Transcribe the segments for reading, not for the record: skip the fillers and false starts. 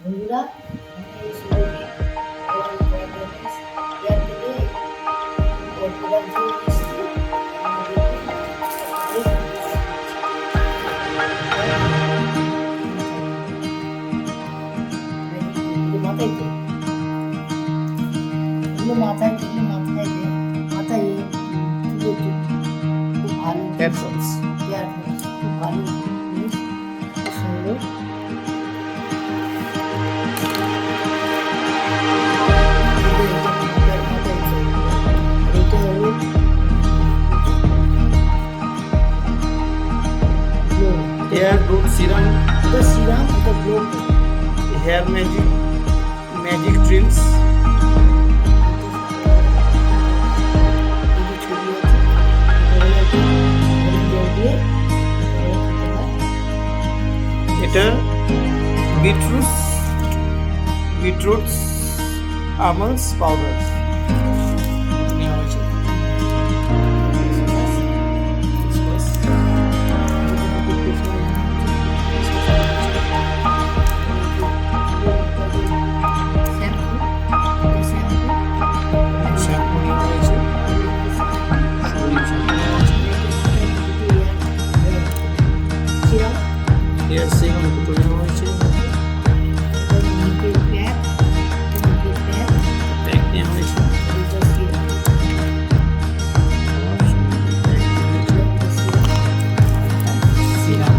বন্ধুরা, আমি এই সুরভি ওরাল ফ্র্যাগ্রেন্স এয়ার থেকে প্রোডাক্ট নিয়ে এসেছি। মাথায় তো এগুলো মাথায় দিলে মাথায় চুলের জন্য খুব ভালো হেয়ারফলস। খুব ভালো জিনিস, খুব সুন্দর। এটা হলো হেয়ার গ্রোথ সিরাম, এটা সিরাম, এটা গ্লো। Hair magic dreams. ছবি আছে, দিয়ে এটা বিটরুটস আমন্ডস পাউডার নেওয়া হয়েছে। শ্যাম্পু নেওয়া হয়েছে, হেয়ার সিরাম দুটো নেওয়া হয়েছে, প্যাক নেওয়া হয়েছে, সিরাম।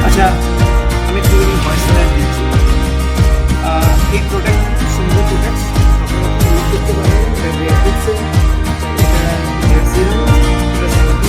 আচ্ছা, আমি একটু ভয়েস দিচ্ছি। এই প্রোডাক্ট খুব সুন্দর প্রোডাক্ট, আপনারা ইউজ করতে পারেন। এটা রেয়ারফুডসের, এটা হেয়ার সিরাম, এটা শ্যাম্পু।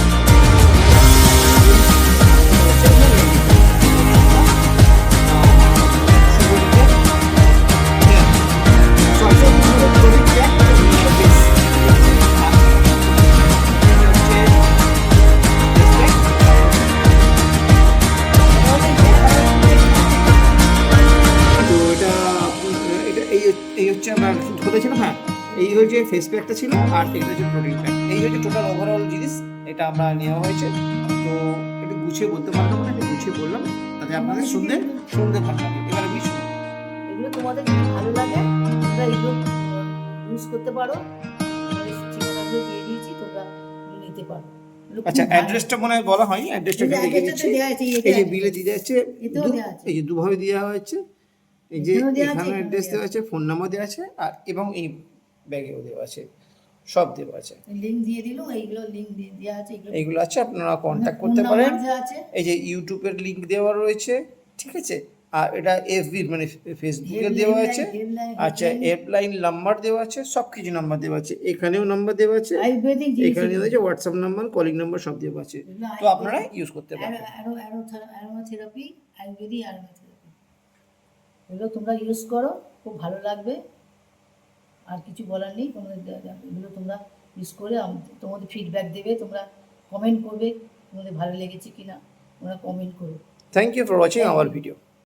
এই হচ্ছে আমার কোথায় ছিল, হ্যাঁ এই হচ্ছে ফেস প্যাকটা ছিল, আর এটা হচ্ছে প্রোটিন প্যাক। এই হচ্ছে টোটাল ওভারঅল জিনিস, এটা আমরা নেওয়া হয়েছে। তো একটু গুছিয়ে বলতে পারলাম না, একটু গুছিয়ে বললাম তাতে আপনাদের শুনতে ভালো লাগে। এবার আমি শুনি। এগুলো তোমাদের যদি ভালো লাগে তোমরা এগুলো ইউজ করতে পারো। ঠিকানাগুলো দিয়ে দিয়েছি, তোমরা নিতে পারো। আচ্ছা, অ্যাড্রেসটা মনে হয় বলা হয়নি, অ্যাড্রেসটা লিখে দিচ্ছি। এই যে বিলে দিয়ে যাচ্ছে, এই যে দুভাবে দেওয়া হয়েছে। এই যে এখানে অ্যাড্রেস দেওয়া আছে, ফোন নাম্বার দেওয়া আছে, আর এবং এই ব্যাগেও দেওয়া আছে, সব দেওয়া আছে। লিংক দিয়ে দিলো, এইগুলো লিংক দিয়ে দেওয়া আছে, এইগুলো আছে, আপনারা কন্ট্যাক্ট করতে পারেন। এই যে ইউটিউবের লিংক দেওয়া রয়েছে, ঠিক আছে। আর এটা এফবির মানে ফেসবুকে দেওয়া আছে। আচ্ছা, হেল্পলাইন নাম্বার দেওয়া আছে, সব কিছু নাম্বার দেওয়া আছে, এখানেও নাম্বার দেওয়া আছে, এখানে দেওয়া আছে হোয়াটসঅ্যাপ নাম্বার, কলিং নাম্বার সব দেওয়া আছে। তো আপনারা ইউজ করতে পারেন। অ্যারোথেরাপি, আয়ুর্বেদিক অ্যারোথেরাপি, এগুলো তোমরা ইউজ করো, খুব ভালো লাগবে। আর কিছু বলার নেই, তোমাদের এগুলো তোমরা ইউজ করে তোমাদের ফিডব্যাক দেবে, তোমরা কমেন্ট করবে তোমাদের ভালো লেগেছে কিনা, তোমরা কমেন্ট করো। Thank you for watching our video.